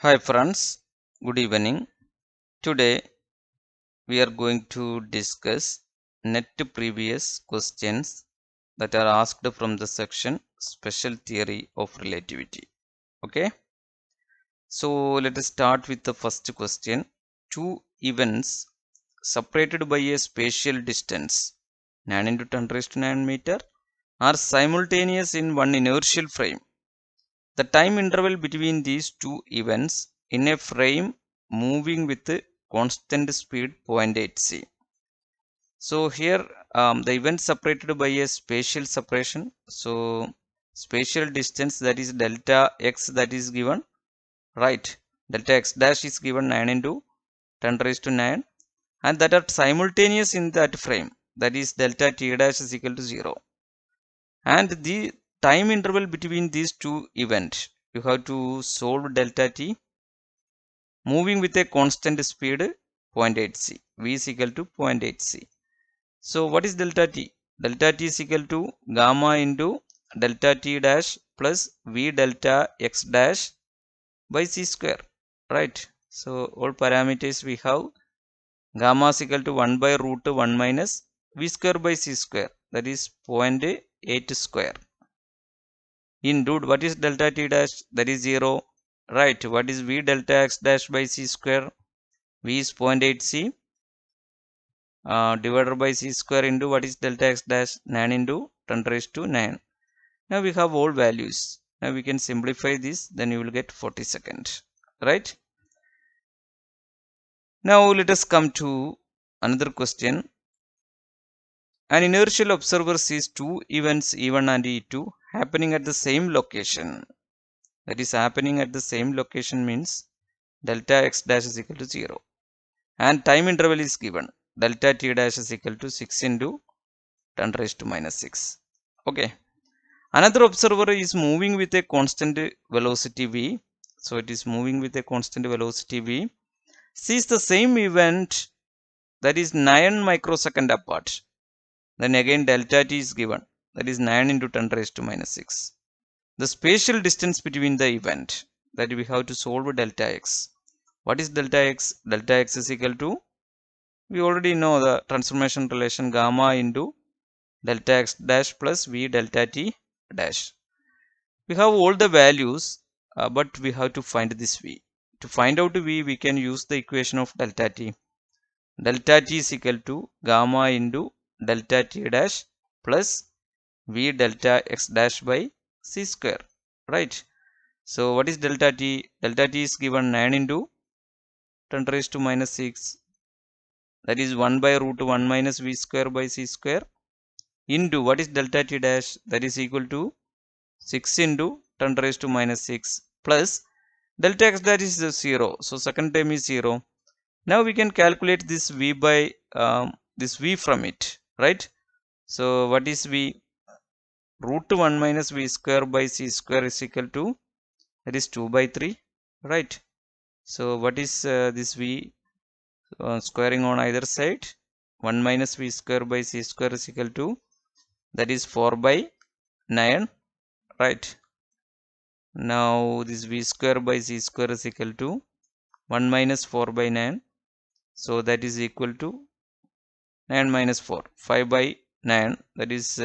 Hi friends, good evening. Today we are going to discuss net previous questions that are asked from the section Special Theory of Relativity. Okay, so let us start with the first question. Two events separated by a spatial distance 9 into 10 raised to 9 meter are simultaneous in one inertial frame. The time interval between these two events in a frame moving with constant speed 0.8 c. So here the event separated by a spatial separation. So spatial distance, that is delta x, that is given, right? Delta x dash is given 9 into 10 raised to 9, and that are simultaneous in that frame, that is delta t dash is equal to 0. And the time interval between these two events, you have to solve delta t moving with a constant speed 0.8 c. V is equal to 0.8 c. So what is delta t? Delta t is equal to gamma into delta t dash plus v delta x dash by c square, right? So all parameters we have. Gamma is equal to 1 by root 1 minus v square by c square, that is 0.8 square. Into what is delta t dash, that is 0, right? What is v delta x dash by c square? V is 0.8 c divided by c square into what is delta x dash, 9 into 10 raised to 9. Now we have all values. Now we can simplify this, then you will get 42nd, right? Now let us come to another question. An inertial observer sees two events E1 and E2 happening at the same location. That is, happening at the same location means delta x dash is equal to 0, and time interval is given, delta t dash is equal to 6 into 10 raised to minus 6. Okay, another observer is moving with a constant velocity v. So it is moving with a constant velocity v, sees the same event, that is 9 microsecond apart. Then again delta t is given, that is 9 into 10 raised to minus 6. The spatial distance between the event, that we have to solve delta x. What is delta x? Delta x is equal to, we already know the transformation relation, gamma into delta x dash plus v delta t dash. We have all the values, but we have to find this v. To find out v, we can use the equation of delta t. Delta t is equal to gamma into delta t dash plus v delta x dash by c square, right? So what is delta t? Delta t is given 9 into 10 raised to minus 6, that is 1 by root 1 minus v square by c square, into what is delta t dash, that is equal to 6 into 10 raised to minus 6 plus delta x dash is 0. So second term is 0. Now we can calculate this v by this v from it, right? So what is v? Root 1 minus v square by c square is equal to, that is 2 by 3, right? So what is this v squaring on either side? 1 minus v square by c square is equal to, that is 4 by 9, right? Now this v square by c square is equal to 1 minus 4 by 9, so that is equal to 9 minus 4, 5 by 9, that is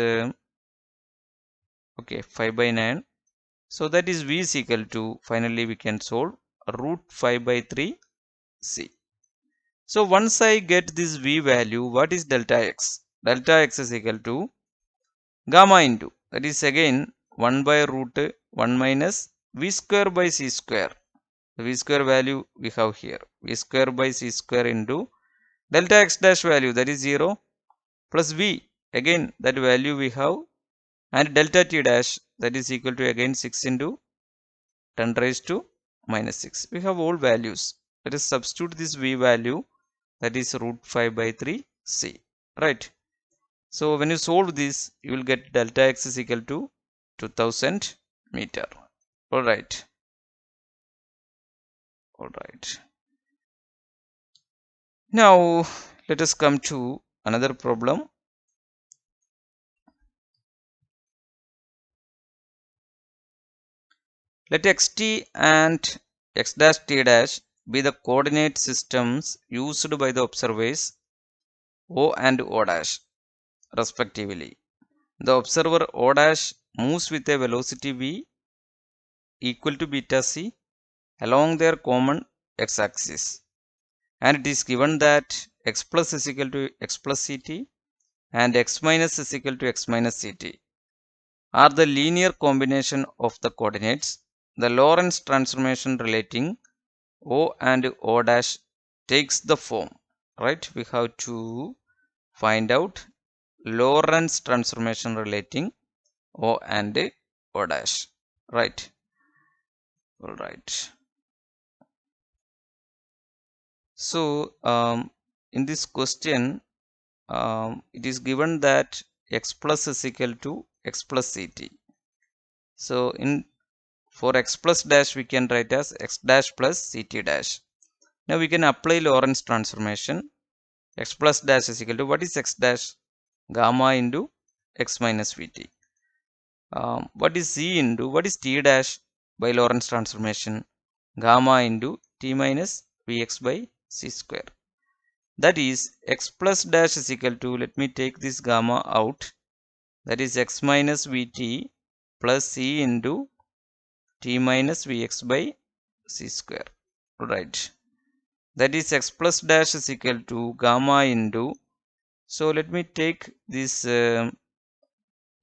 okay, 5 by 9. So that is v is equal to, finally we can solve root 5 by 3 c. So once I get this v value, what is delta x? Delta x is equal to gamma into, that is again 1 by root 1 minus v square by c square. The v square value we have here, v square by c square into delta x dash value, that is 0, plus v, again that value we have, and delta t dash, that is equal to again 6 into 10 raised to minus 6. We have all values. Let us substitute this v value, that is root 5 by 3 c, right? So when you solve this, you will get delta x is equal to 2000 meter. All right. Now let us come to another problem. Let xt and x dash t dash be the coordinate systems used by the observers O and O dash respectively. The observer O dash moves with a velocity v equal to beta c along their common x-axis, and it is given that x plus is equal to x plus ct and x minus is equal to x minus ct are the linear combination of the coordinates. The Lorentz transformation relating O and O dash takes the form, right? We have to find out Lorentz transformation relating O and O dash, right? All right. So in this question, it is given that x plus is equal to x plus ct. So for x plus dash we can write as x dash plus ct dash. Now we can apply Lorentz transformation. X plus dash is equal to, what is x dash? Gamma into x minus vt. What is c into, what is t dash by Lorentz transformation? Gamma into t minus vx by c square. That is x plus dash is equal to, let me take this gamma out, that is x minus vt plus c into t minus vx by c square. Right. That is x plus dash is equal to gamma into, so let me take this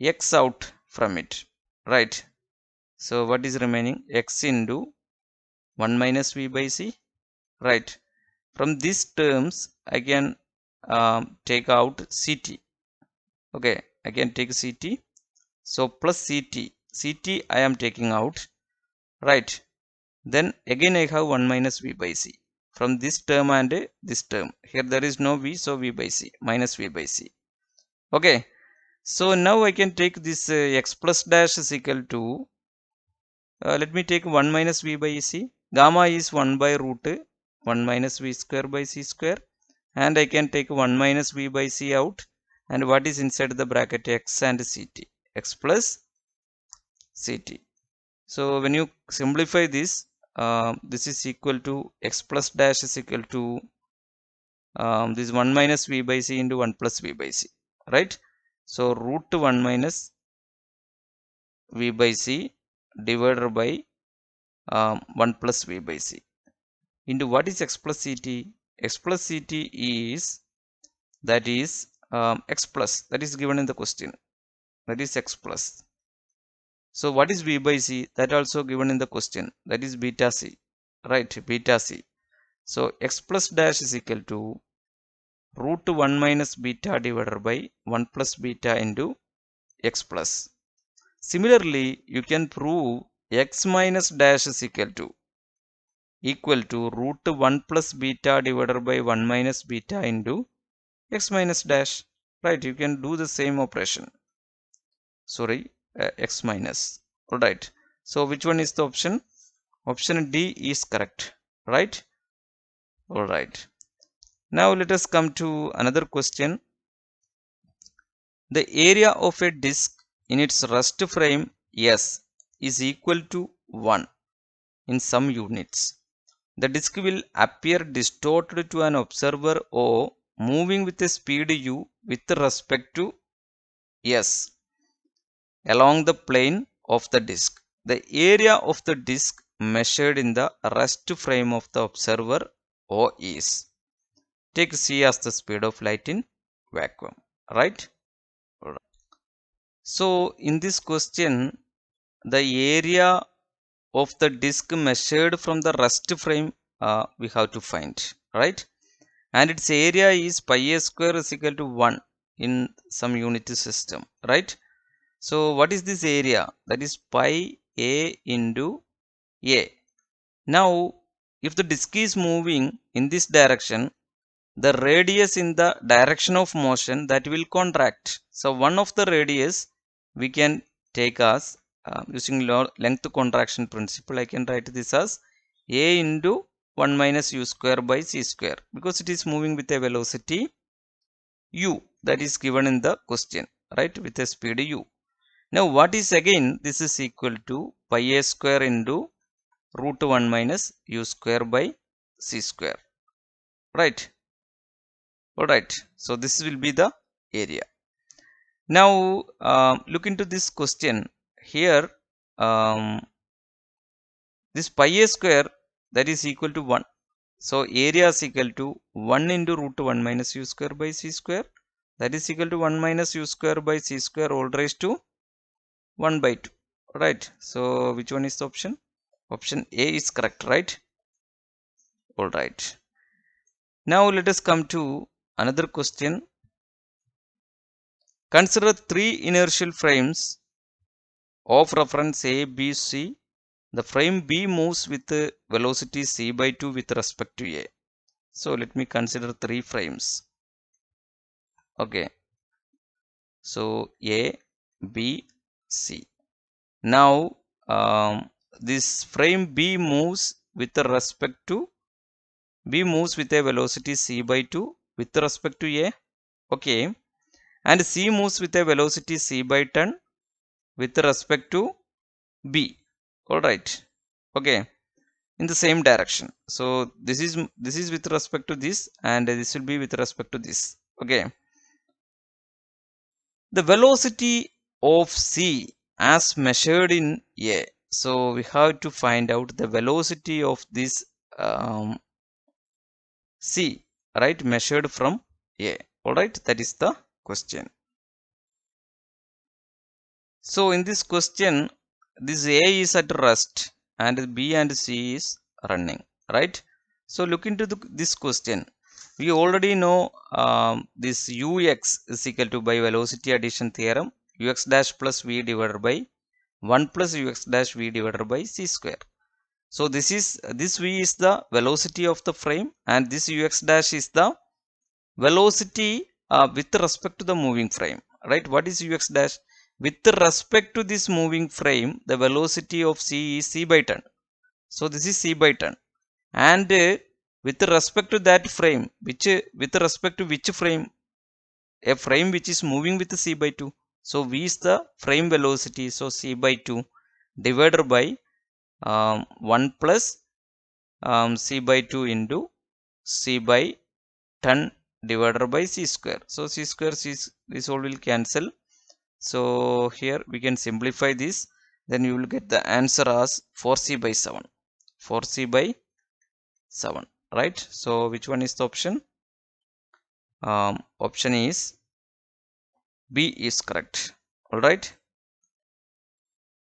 x out from it, right? So what is remaining? X into 1 minus v by c, right? From these terms I can take out ct. Okay, I can take ct. So plus ct I am taking out, right? Then again I have 1 minus v by c. From this term and this term, here there is no v, so v by c minus v by c. Okay, so now I can take this x plus dash is equal to, let me take 1 minus v by c. Gamma is 1 by root 1 minus v square by c square, and I can take 1 minus v by c out, and what is inside the bracket? X and ct, x plus ct. So when you simplify this, this is equal to x plus dash is equal to this 1 minus v by c into 1 plus v by c, right? So root 1 minus v by c divided by 1 plus v by c into, what is x plus ct? X plus ct is, that is x plus, that is given in the question, that is x plus. So what is v by c? That also given in the question, that is beta c, right? Beta c. So x plus dash is equal to root 1 minus beta divided by 1 plus beta into x plus. Similarly, you can prove x minus dash is equal to root 1 plus beta divided by 1 minus beta into x minus dash, right? You can do the same operation. Sorry, x minus. All right. So which one is the option? Option D is correct, right? All right. Now let us come to another question. The area of a disk in its rest frame S is equal to 1 in some units. The disk will appear distorted to an observer O moving with a speed u with respect to S along the plane of the disk. The area of the disk measured in the rest frame of the observer O is, take c as the speed of light in vacuum, right? So in this question, the area of the disk measured from the rest frame we have to find, right? And its area is pi a square is equal to 1 in some unit system, right? So what is this area? That is pi a into a. Now if the disk is moving in this direction, the radius in the direction of motion, that will contract. So one of the radius we can take as using length contraction principle, I can write this as a into 1 minus u square by c square, because it is moving with a velocity u, that is given in the question, right? With a speed u. Now what is again, this is equal to pi a square into root 1 minus u square by c square, right? Alright, so this will be the area. Now look into this question here. This pi a square, that is equal to 1. So area is equal to 1 into root 1 minus u square by c square, that is equal to 1 minus u square by c square all raised to 1 by 2, right? So which one is the option? Option A is correct, right? Alright, now let us come to another question. Consider 3 inertial frames of reference A, B, C. The frame B moves with velocity c by 2 with respect to A. So let me consider 3 frames. Okay, so A, B, C. Now this frame B moves with respect to with a velocity c by 2 with respect to A. Okay, and C moves with a velocity c by 10 with respect to B. Alright, okay, in the same direction. So this is with respect to this, and this will be with respect to this. Okay, the velocity of C as measured in A. So we have to find out the velocity of this C, right, measured from A. Alright, that is the question. So in this question, this A is at rest and B and C is running, right? So look into this question. We already know this ux is equal to, by velocity addition theorem, ux dash plus v divided by 1 plus ux dash v divided by c square. So this v is the velocity of the frame, and this ux dash is the velocity with respect to the moving frame, right? What is ux dash? With respect to this moving frame, the velocity of c is c by 10. So this is c by 10, and with respect to that frame, with respect to which frame? A frame which is moving with c by 2. So v is the frame velocity, so c by 2 divided by 1 plus c by 2 into c by 10 divided by c square. So c square, this all will cancel. So here we can simplify this, then you will get the answer as 4c by 7. 4c by 7, right? So which one is the option? Option is B is correct. All right,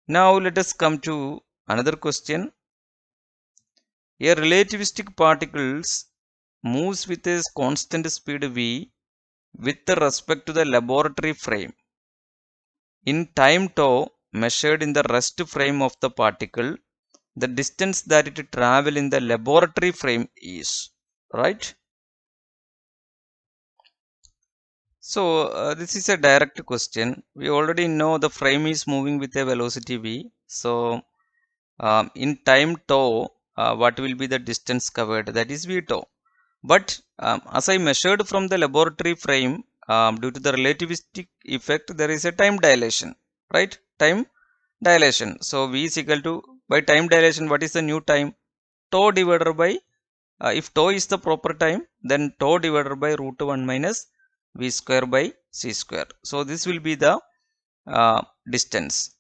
now let us come to another question. A relativistic particles moves with a constant speed v with respect to the laboratory frame in time tau measured in the rest frame of the particle. The distance that it travel in the laboratory frame is, right? So this is a direct question. We already know the frame is moving with a velocity v. So in time tau, what will be the distance covered? That is v tau. But as I measured from the laboratory frame, due to the relativistic effect, there is a time dilation, right? Time dilation. So v is equal to, by time dilation, what is the new time? Tau divided by, if tau is the proper time, then tau divided by root 1 minus v square by c square. So this will be the distance.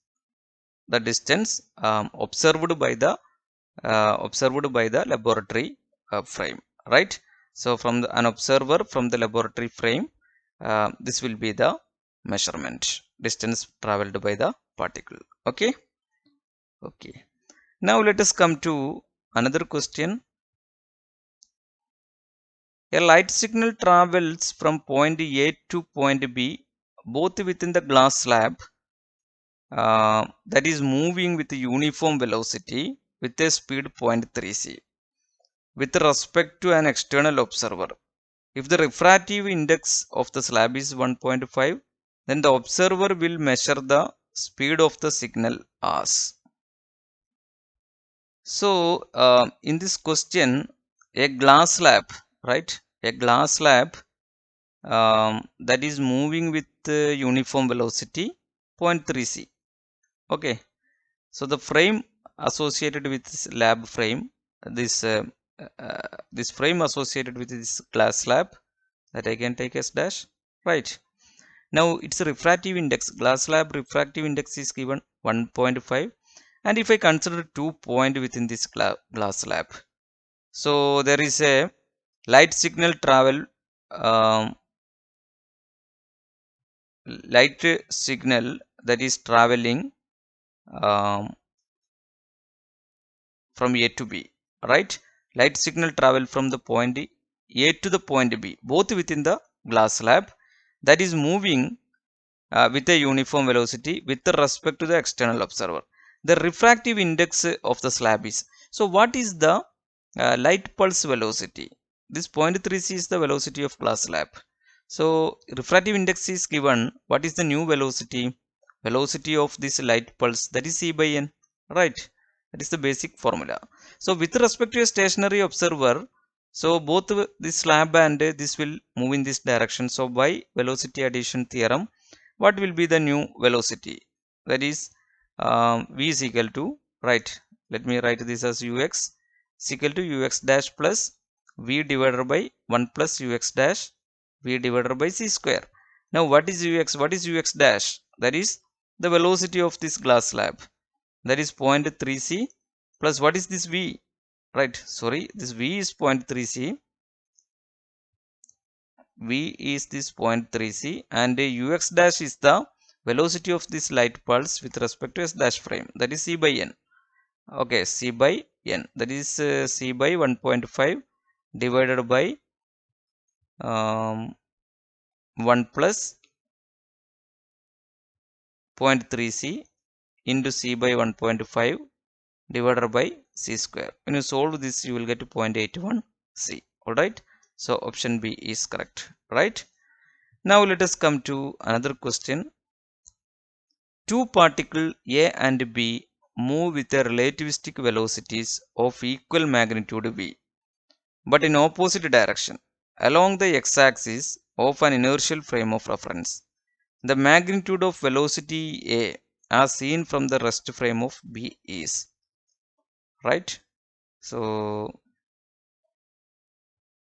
The distance observed by the laboratory frame, right? So from an observer from the laboratory frame, this will be the measurement, distance traveled by the particle. Okay, okay, now let us come to another question. A light signal travels from point A to point B, both within the glass slab, that is moving with uniform velocity with a speed 0.3 c with respect to an external observer. If the refractive index of the slab is 1.5, then the observer will measure the speed of the signal as. So in this question, a glass slab, right? A glass slab that is moving with uniform velocity 0.3 c. Okay, so the frame associated with this lab frame, this this frame associated with this glass slab, that I can take as dash, right? Now its refractive index, glass slab refractive index is given 1.5, and if I consider 2 points within this glass slab, so there is a light signal travel, light signal that is traveling from A to B, right? Light signal travel from the point A to the point B, both within the glass slab, that is moving with a uniform velocity with respect to the external observer. The refractive index of the slab is, so what is the light pulse velocity? This 0.3c is the velocity of glass slab. So refractive index is given. What is the new velocity? Velocity of this light pulse, that is c by n, right? That is the basic formula. So with respect to a stationary observer, so both this slab and this will move in this direction. So by velocity addition theorem, what will be the new velocity? That is v is equal to, right, let me write this as ux is equal to ux dash plus v divided by 1 plus ux dash v divided by c square. Now what is ux? What is ux dash? That is the velocity of this glass slab, that is 0.3c plus what is this v, right? Sorry, this v is 0.3c, v is this 0.3c, and ux dash is the velocity of this light pulse with respect to s dash frame, that is c by n. Okay, c by n, that is c by 1.5 divided by 1 plus 0.3c into c by 1.5 divided by c square. When you solve this, you will get 0.81c. Alright, so option B is correct, right? Now let us come to another question. Two particles A and B move with a relativistic velocities of equal magnitude v, but in opposite direction along the x-axis of an inertial frame of reference. The magnitude of velocity A as seen from the rest frame of B is, right? So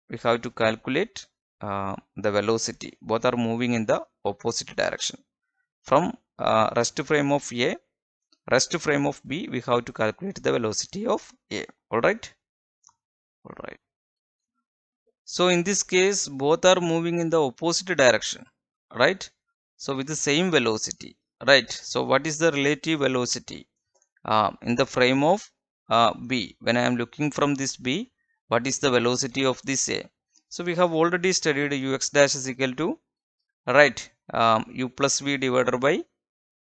we have to calculate the velocity. Both are moving in the opposite direction. From rest frame of A, rest frame of B, we have to calculate the velocity of A. Alright? Alright. So in this case, both are moving in the opposite direction, right? So with the same velocity, right? So what is the relative velocity in the frame of B? When I am looking from this B, what is the velocity of this A? So we have already studied ux dash is equal to, right, u plus v divided by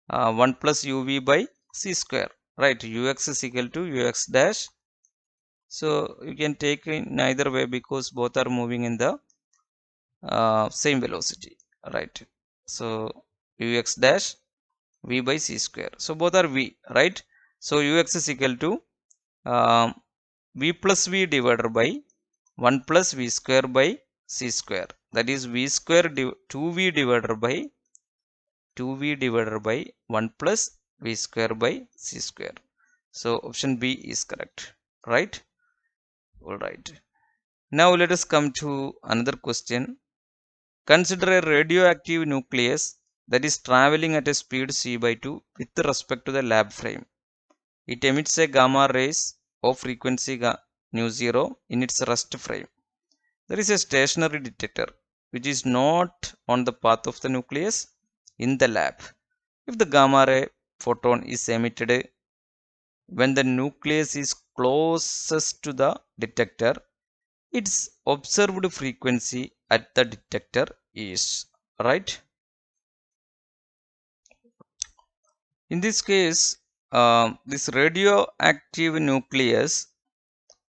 1 plus uv by c square, right? Ux is equal to ux dash. So you can take in either way because both are moving in the same velocity, right? So ux dash v by c square. So both are v, right? So ux is equal to v plus v divided by 1 plus v square by c square. That is v square 2v divided by 1 plus v square by c square. So option B is correct, right? Alright. Now let us come to another question. Consider a radioactive nucleus that is traveling at a speed c by 2 with respect to the lab frame. It emits a gamma rays of frequency nu 0 in its rest frame. There is a stationary detector which is not on the path of the nucleus in the lab. If the gamma ray photon is emitted when the nucleus is closest to the detector, its observed frequency at the detector is, right? In this case, this radioactive nucleus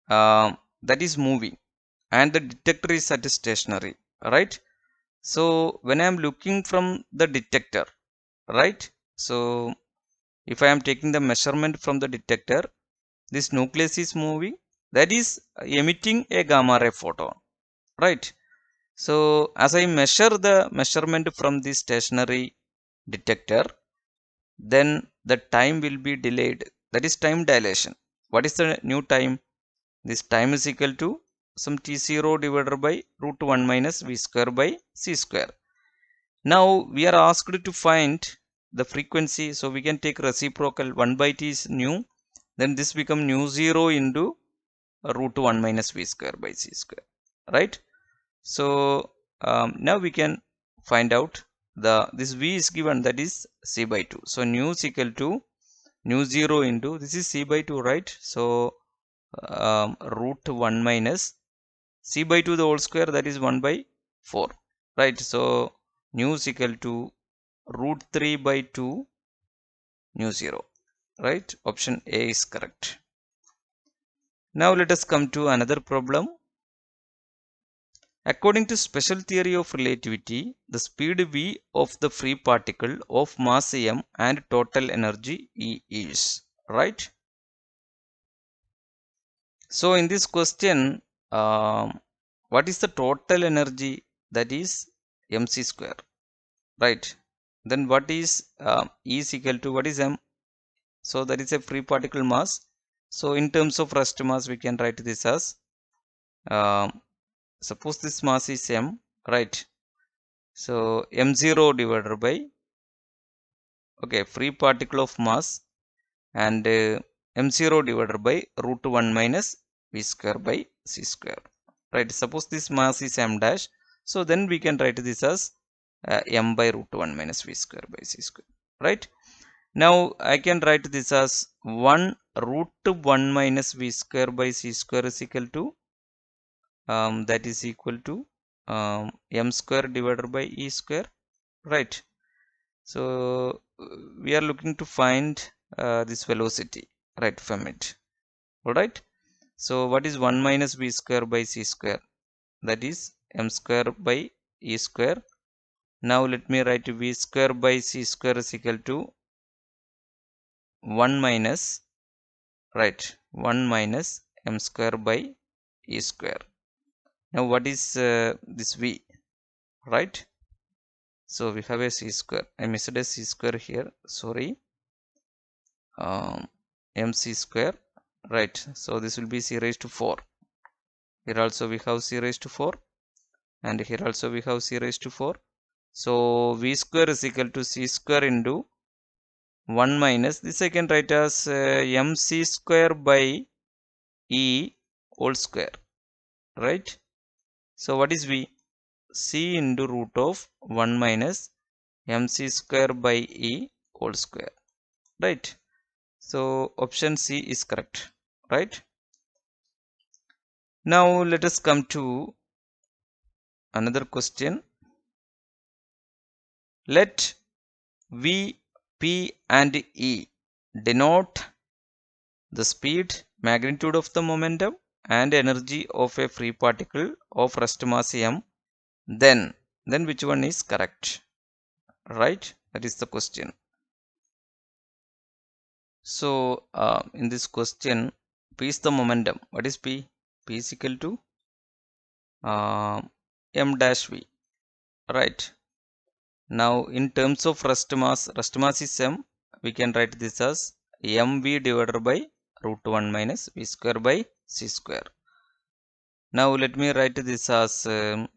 that is moving and the detector is at stationary, right? So when I am looking from the detector, right? So if I am taking the measurement from the detector, this nucleus is moving, that is emitting a gamma ray photon, right? So as I measure the measurement from the stationary detector, then the time will be delayed that is time dilation. What is the new time? This time is equal to some t0 divided by root 1 minus v square by c square. Now we are asked to find the frequency, so we can take reciprocal. 1 by t is nu, then this become nu 0 into root 1 minus v square by c square, right? So now we can find out this v is given, that is c by 2. So nu is equal to nu 0 into, this is c by 2, right? So root 1 minus c by 2 the whole square, that is 1 by 4, right? So nu is equal to root 3 by 2 nu 0, right? Option A is correct. Now let us come to another problem. According to special theory of relativity, the speed v of the free particle of mass m and total energy E is, right? So in this question, what is the total energy? That is mc square, right? Then what is E is equal to, what is m? So that is a free particle mass. So in terms of rest mass, we can write this as suppose this mass is m, right? So m0 divided by, okay, free particle of mass, and m0 divided by root 1 minus v square by c square, right? Suppose this mass is m dash, so then we can write this as m by root 1 minus v square by c square, right? Now I can write this as 1 root 1 minus v square by c square is equal to that is equal to m square divided by e square, right? So we are looking to find this velocity, right, from it. All right. So what is 1 minus v square by c square? That is m square by e square. Now let me write v square by c square is equal to 1 minus, right, 1 minus m square by e square. Now what is this v, right? So we have a c square. I missed a c square here, sorry. Mc square, right? So this will be c raised to 4. Here also we have c raised to 4, and here also we have c raised to 4. So v square is equal to c square into 1 minus, this I can write as mc square by e whole square, right? So what is v? C into root of 1 minus mc square by e whole square, right? So option C is correct, right? Now let us come to another question. Let V, P and E denote the speed, magnitude of the momentum and energy of a free particle of rest mass m. Then which one is correct, right? That is the question. So in this question, P is the momentum. What is P? P is equal to m dash v, right? Now in terms of rest mass is m. We can write this as mv divided by root 1 minus v square by c square. Now let me write this as 1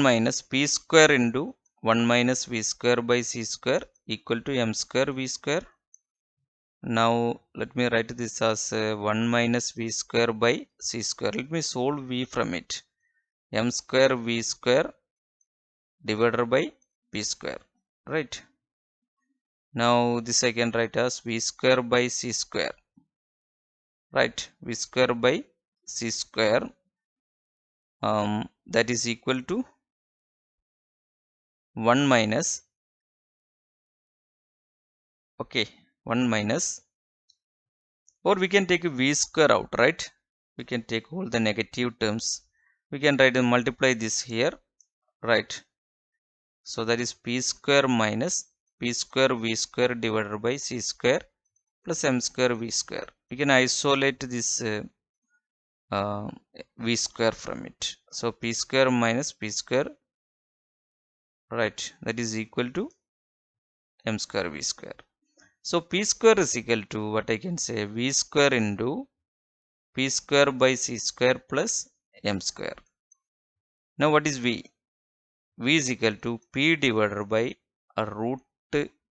minus p square into 1 minus v square by c square equal to m square v square. Now let me write this as 1 minus v square by c square. Let me solve v from it. M square v square divided by p square, right? Now this I can write as v square by c square, right? V square by c square, that is equal to 1 minus, okay, 1 minus, or we can take a v square out, right? We can take all the negative terms. We can write and multiply this here, right? So that is p square minus p square v square divided by c square plus m square v square. We can isolate this v square from it. So p square minus p square, right, that is equal to m square v square. So P square is equal to what I can say, V square into P square by C square plus M square. Now what is V? V is equal to P divided by a root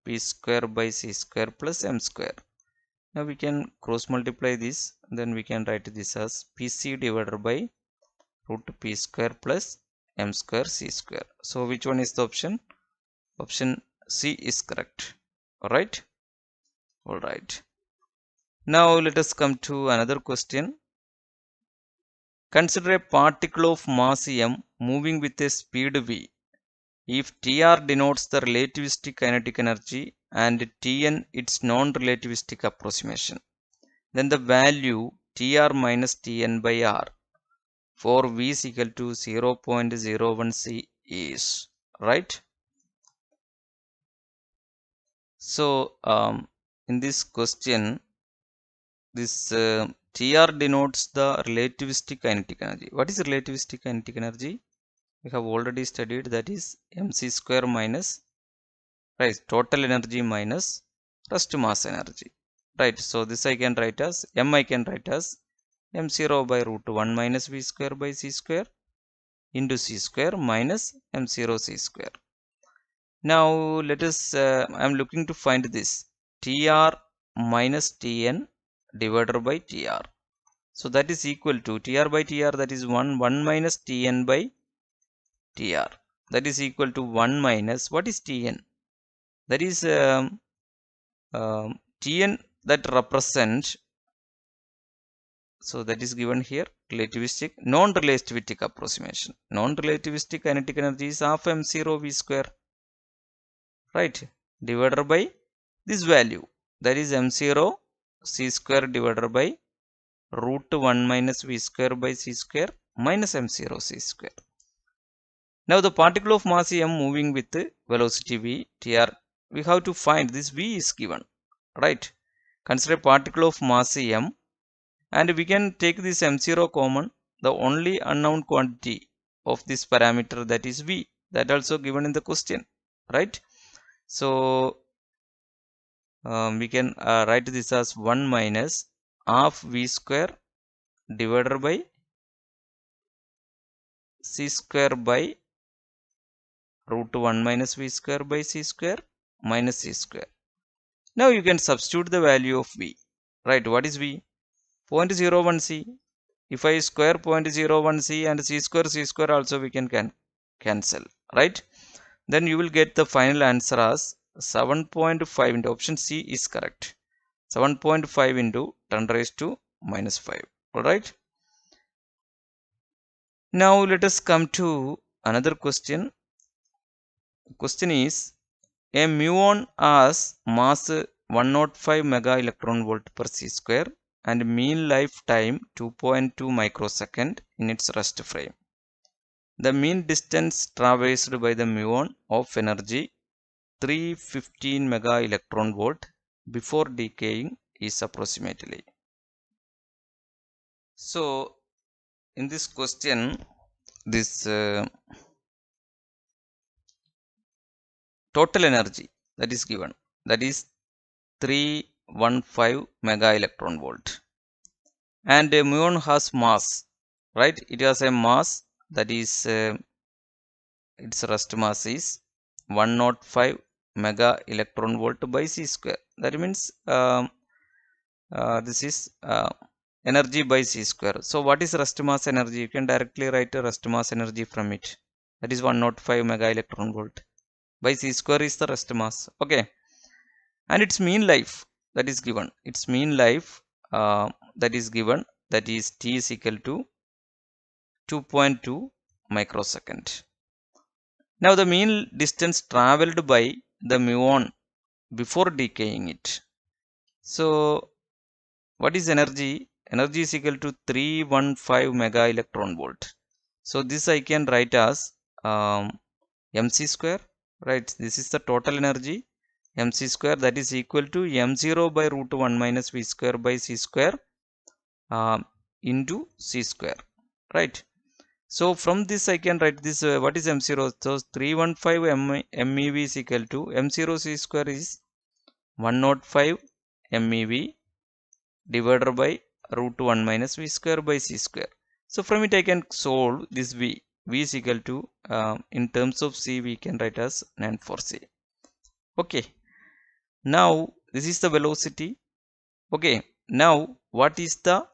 P square by C square plus M square. Now we can cross multiply this, then we can write this as PC divided by root P square plus M square C square. So which one is the option? Option C is correct. Alright? Alright. Now let us come to another question. Consider a particle of mass m moving with a speed v. If Tr denotes the relativistic kinetic energy and Tn its non-relativistic approximation, then the value Tr minus Tn by R for V is equal to 0.01 C is, right? So in this question, this Tr denotes the relativistic kinetic energy. What is relativistic kinetic energy? We have already studied, that is mc square minus, right, total energy minus rest mass energy, right? So this I can write as m, I can write as m0 by root 1 minus v square by c square into c square minus m0 c square. Now let us I am looking to find this Tr minus Tn divided by Tr. So that is equal to Tr by Tr, that is 1 minus Tn by Tr, that is equal to 1 minus, what is Tn? That is Tn that represent, so that is given here, relativistic, non-relativistic approximation. Non-relativistic kinetic energy is half m0 v square, right, divided by this value, that is m0 c square divided by root 1 minus v square by c square minus m0 c square. Now the particle of mass m moving with velocity v, Tr, we have to find this v is given, right? Consider a particle of mass m and we can take this m0 common, the only unknown quantity of this parameter, that is v, that also given in the question, right? So we can write this as 1 minus half v square divided by c square by root 1 minus v square by c square minus c square. Now you can substitute the value of v, right? What is v? 0.01 c. If I square 0.01 c and c square also we can cancel, right? Then you will get the final answer as 7.5 into option C is correct. 7.5 into 10 raised to minus 5. Alright. Now let us come to another question. The question is, a muon has mass 105 mega electron volt per c square and mean lifetime 2.2 microsecond in its rest frame. The mean distance traversed by the muon of energy 315 mega electron volt before decaying is approximately. So in this question, this total energy that is given, that is 315 mega electron volt, and a muon has mass, right? It has a mass, that is its rest mass is 105 mega electron volt by c square. That means this is energy by c square. So what is rest mass energy? You can directly write a rest mass energy from it, that is 105 mega electron volt by c square is the rest mass. Okay, and its mean life that is given, its mean life that is given, that is t is equal to 2.2 microsecond. Now the mean distance traveled by the muon before decaying it. So what is energy? Energy is equal to 315 mega electron volt. So this I can write as mc square, right? This is the total energy, mc square, that is equal to m0 by root 1 minus v square by c square into c square, right? So from this I can write this, what is m0? So 315 MeV is equal to m0 c square is 105 MeV divided by root 1 minus v square by c square. So from it I can solve this v. V is equal to, in terms of c we can write as 940. Okay. Now this is the velocity. Okay. Now what is the,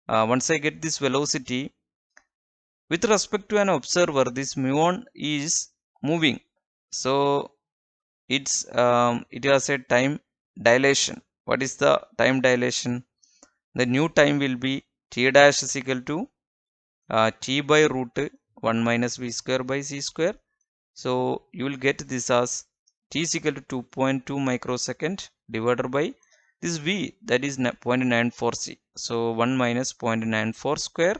once I get this velocity, with respect to an observer, this muon is moving. So it has a time dilation. What is the time dilation? The new time will be t dash is equal to t by root 1 minus v square by c square. So you will get this as t is equal to 2.2 microsecond divided by this v, that is 0.94 c. So 1 minus 0.94 square.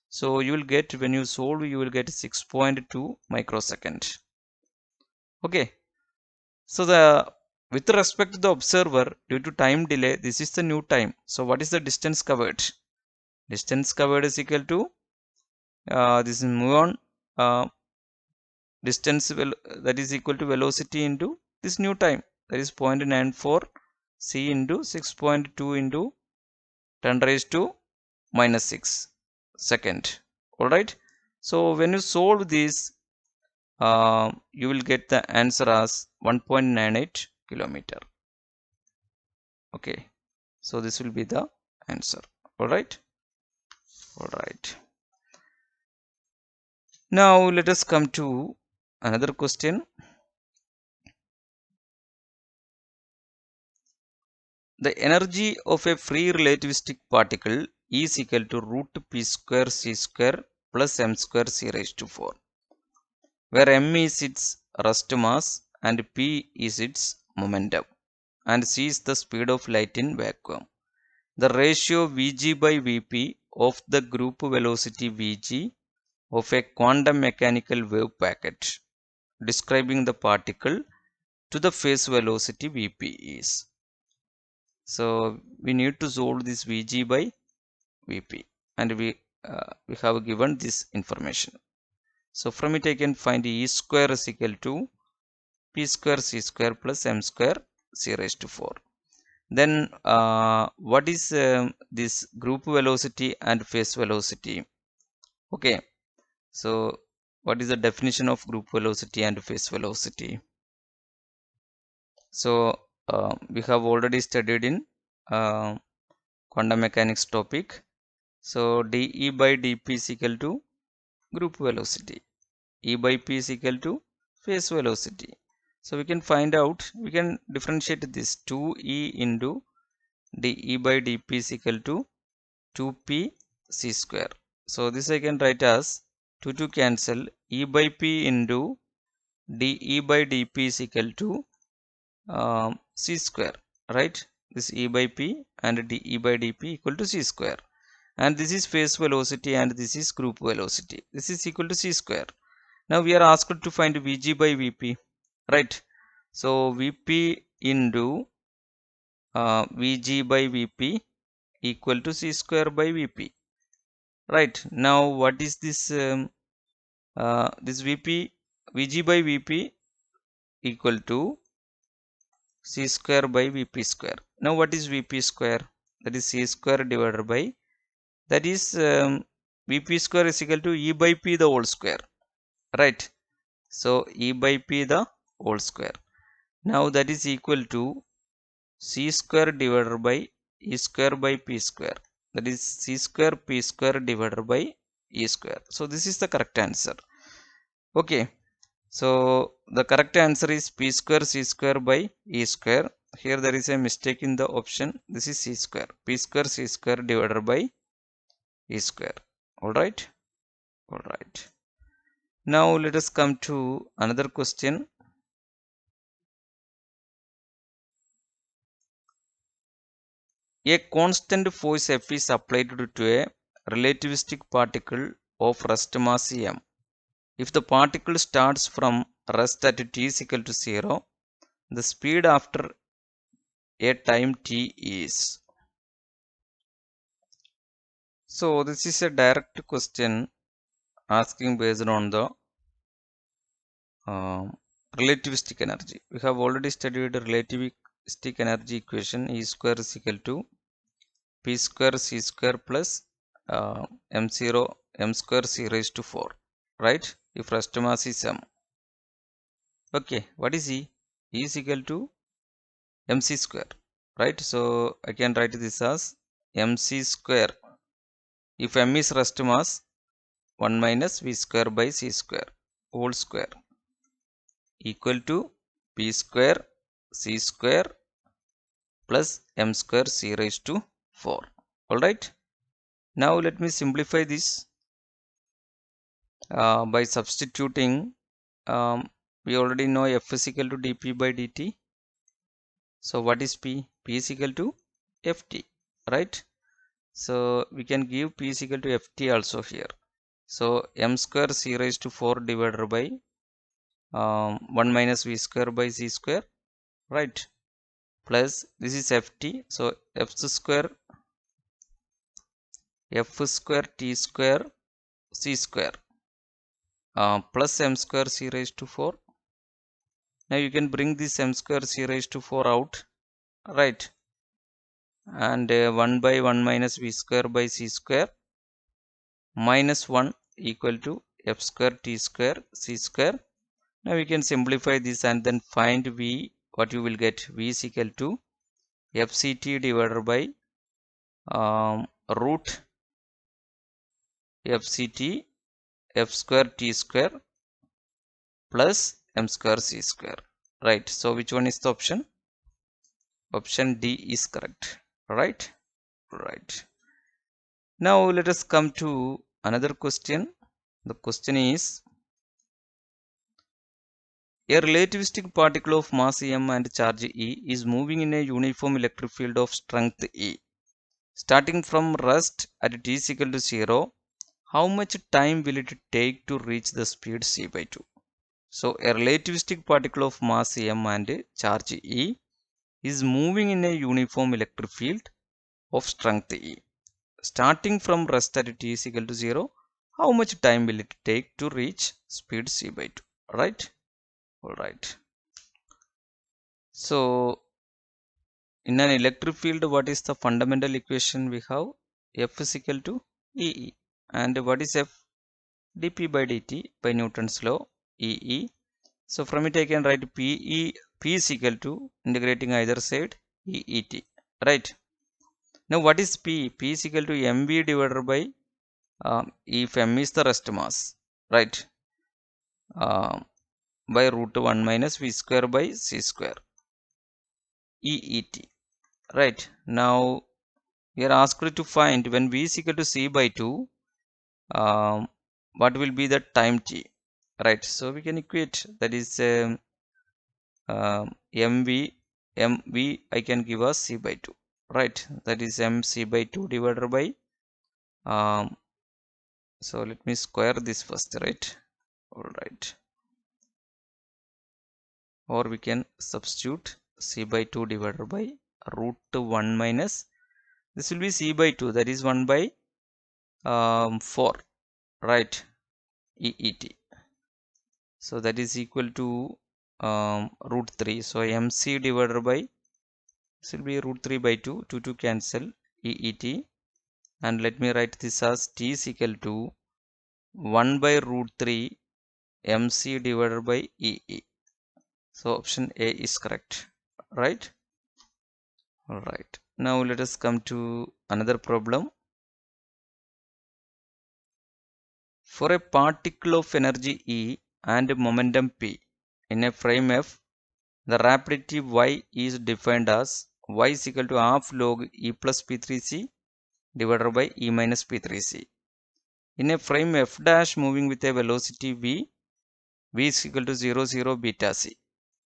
So you will get, when you solve, you will get 6.2 microsecond. Okay. So with respect to the observer, due to time delay, this is the new time. So what is the distance covered? Distance covered is equal to, this is muon distance, that is equal to velocity into this new time, that is 0.94 c into 6.2 into 10 raised to minus 6 second. Alright. So when you solve this, you will get the answer as 1.98 kilometer. Okay. So this will be the answer. Alright. Alright. Now let us come to another question. The energy of a free relativistic particle is equal to root p square c square plus m square c raised to 4, where m is its rest mass and p is its momentum and c is the speed of light in vacuum. The ratio Vg by Vp of the group velocity Vg of a quantum mechanical wave packet describing the particle to the phase velocity Vp is. So we need to solve this Vg by Vp, and we have given this information. So from it I can find E square is equal to P square C square plus M square C raised to 4. Then what is this group velocity and phase velocity? Okay, so what is the definition of group velocity and phase velocity? So we have already studied in quantum mechanics topic. So dE by dP is equal to group velocity. E by P is equal to phase velocity. So we can find out, we can differentiate this 2E into dE by dP is equal to 2P C square. So this I can write as 2 cancel, E by P into dE by dP is equal to C square, right? This E by P and dE by dP equal to C square. And this is phase velocity and this is group velocity. This is equal to C square. Now we are asked to find Vg by Vp, right? So Vp into Vg by Vp equal to C square by Vp, right? Now what is this? This Vg by Vp equal to C square by Vp square. Now what is Vp square? That is C square divided by, that is Vp square is equal to E by P the whole square, right? So E by P the whole square. Now that is equal to C square divided by E square by P square. That is C square P square divided by E square. So this is the correct answer. Okay. So the correct answer is P square C square by E square. Here there is a mistake in the option. This is C square. P square C square divided by E square. Alright. Alright. Now let us come to another question. A constant force F is applied to a relativistic particle of rest mass m. If the particle starts from rest at t is equal to 0, the speed after a time t is. So this is a direct question asking based on the relativistic energy. We have already studied relativistic energy equation, E square is equal to P square C square plus M0 M square C raised to 4, right? If rest mass is M. Okay, what is E? E is equal to mc square, right? So I can write this as mc square. If m is rest mass, 1 minus v square by c square whole square equal to p square c square plus m square c raised to 4. Alright. Now let me simplify this by substituting. We already know f is equal to dp by dt. So what is p? P is equal to ft, right? So we can give p is equal to ft also here. So m square c raised to 4 divided by 1 minus v square by c square, right? Plus this is ft. So f square t square c square plus m square c raised to 4. Now you can bring this m square c raised to 4 out, right? And 1 by 1 minus v square by c square minus 1 equal to f square t square c square. Now we can simplify this and then find v. What you will get? V is equal to fct divided by root fct f square t square plus m square c square, right? So which one is the option? Option D is correct, right? Right. Now let us come to another question. The question is, a relativistic particle of mass m and charge E is moving in a uniform electric field of strength E. Starting from rest at t is equal to 0, how much time will it take to reach the speed c by 2? So a relativistic particle of mass m and charge E is moving in a uniform electric field of strength E. Starting from rest at t is equal to 0, how much time will it take to reach speed c by 2? Right? Alright. So in an electric field, what is the fundamental equation we have? F is equal to EE. And what is F? dp by dt by Newton's law, EE. So from it I can write P is equal to integrating either side EET, right? Now what is P? P is equal to mv divided by if m is the rest mass, right? By root 1 minus v square by c square EET, right? Now we are asked to find when v is equal to c by 2, what will be the time t, right? So we can equate, that is mv I can give us c by 2, right? That is mc by 2 divided by so let me square this first, right? All right, or we can substitute c by 2 divided by root 1 minus, this will be c by 2, that is 1 by 4, right? EET. So that is equal to root 3. So mc divided by, this will be root 3 by 2, 2 cancel, EET. And let me write this as t is equal to 1 by root 3 mc divided by EE. So option A is correct, right? Alright. Now let us come to another problem. For a particle of energy E and momentum P in a frame F, the rapidity y is defined as y is equal to half log E plus P3C divided by E minus P3C. In a frame F dash moving with a velocity v is equal to 0, 0 beta c.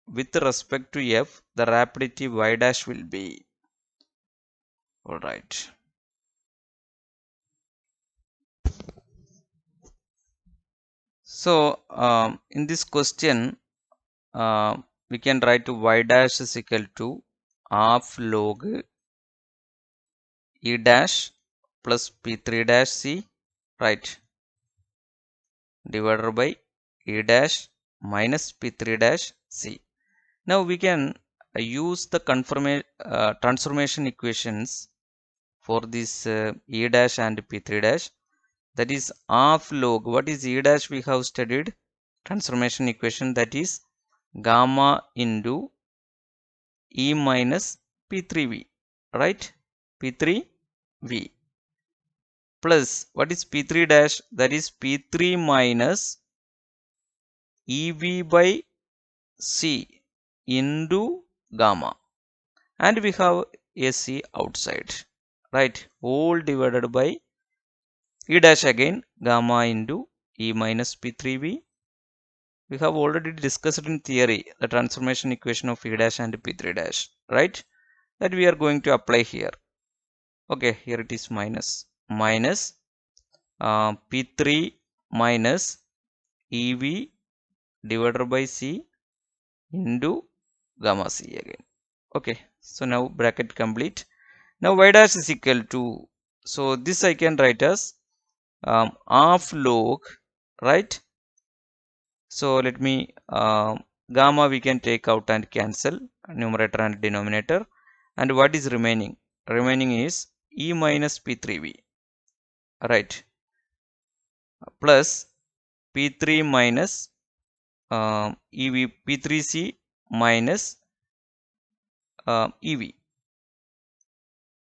With respect to F, the rapidity y dash will be. Alright. So in this question, we can write y dash is equal to half log E dash plus P3 dash C, right, divided by E dash minus P3 dash C. Now we can use the transformation equations for this E dash and P3 dash. That is half log. What is E dash? We have studied transformation equation, that is gamma into E minus P3V, right? P3V plus what is P3 dash? That is P3 minus EV by C into gamma, and we have AC outside, right? All divided by E dash again gamma into E minus P3V. We have already discussed in theory the transformation equation of E dash and P3 dash, right? That we are going to apply here. Okay, here it is minus P3 minus EV divided by C into gamma C again. Okay, so now bracket complete. Now y dash is equal to, so this I can write as half log, right? So let me gamma we can take out and cancel numerator and denominator, and what is remaining? Remaining is E minus P3V, right, plus P3 minus EV, P3C minus EV,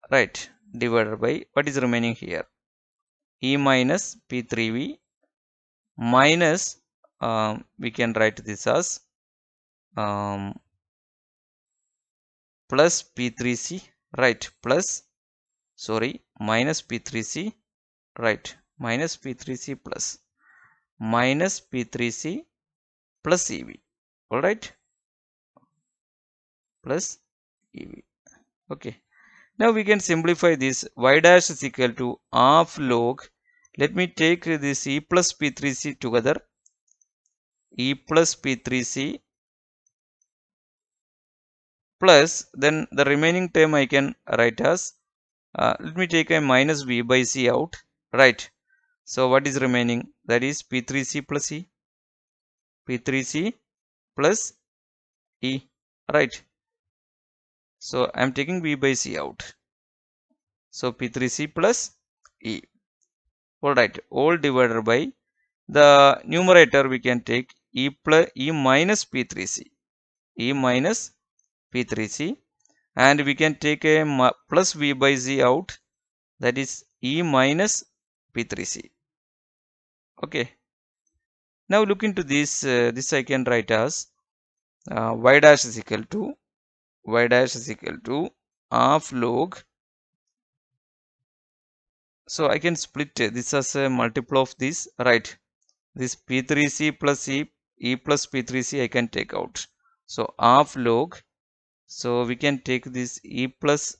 right, divided by what is remaining here, E minus P3V minus we can write this as plus P3C, right, plus sorry minus P3C, right, minus P3C plus minus P3C plus EV, alright, plus EV. Okay, now we can simplify this. Y dash is equal to half log, let me take this E plus P3C together, E plus P3C plus, then the remaining term I can write as let me take a minus V by C out, right? So what is remaining? That is P3C plus E, P3C plus E, right? So I am taking V by C out, so P3C plus E, alright, all divided by the numerator we can take E plus E minus P3C, E minus P3C, and we can take a plus V by Z out, that is E minus P3C. Okay, now look into this, this I can write as y dash is equal to half log, so I can split this as a multiple of this, right? This P3C plus E plus P3C I can take out, so half log, so we can take this E plus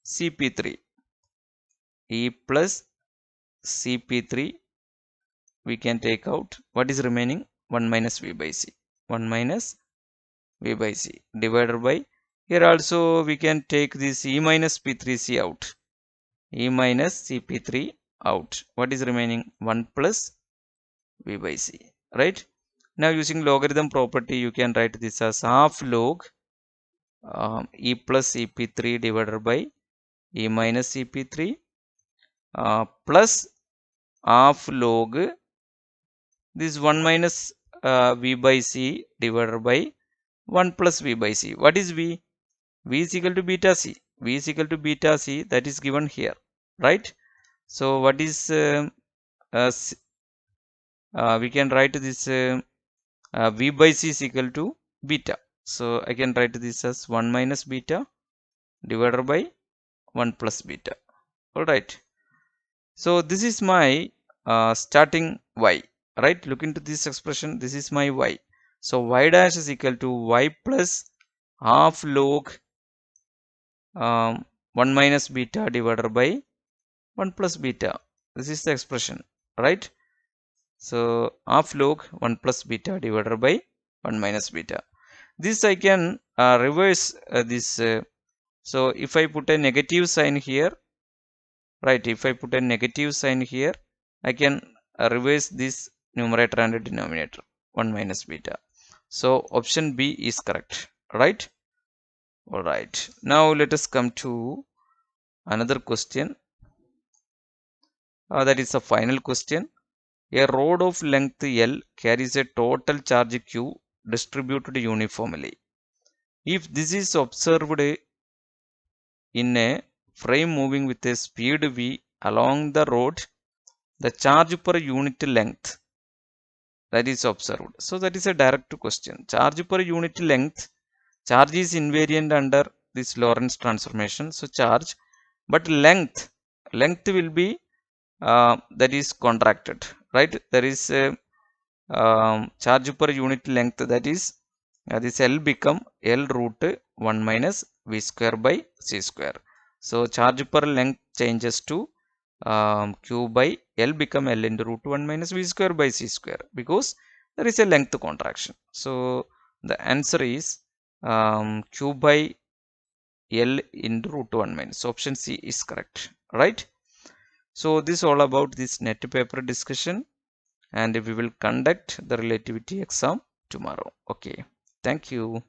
CP3, E plus CP3 we can take out, what is remaining? 1 minus V by C, 1 minus V by C divided by, here also we can take this E minus P3C out, E minus CP3 out, what is remaining? 1 plus V by C, right? Now using logarithm property you can write this as half log E plus CP3 divided by E minus CP3 plus half log this 1 minus V by C divided by 1 plus V by C. What is V? V is equal to beta C. V is equal to beta C, that is given here, right? So what is we can write this V by C is equal to beta. So I can write this as 1 minus beta divided by 1 plus beta. Alright. So this is my starting y, right? Look into this expression, this is my y. So y dash is equal to y plus half log 1 minus beta divided by 1 plus beta. This is the expression, right? So half log 1 plus beta divided by 1 minus beta. This I can reverse this. So if I put a negative sign here, right, if I put a negative sign here, I can reverse this numerator and denominator, 1 minus beta. So option B is correct, right? All right, now let us come to another question. That is the final question. A rod of length L carries a total charge Q distributed uniformly. If this is observed in a frame moving with a speed v along the rod, the charge per unit length that is observed. So that is a direct question. Charge per unit length, charge is invariant under this Lorentz transformation. So charge, but length will be that is contracted, right? There is a charge per unit length, that is this L become L root 1 minus v square by c square. So charge per length changes to q by L become L into root 1 minus v square by c square, because there is a length contraction. So the answer is q by L into root 1 minus. Option C is correct, right? So this all about this net paper discussion, and we will conduct the relativity exam tomorrow. Okay, thank you.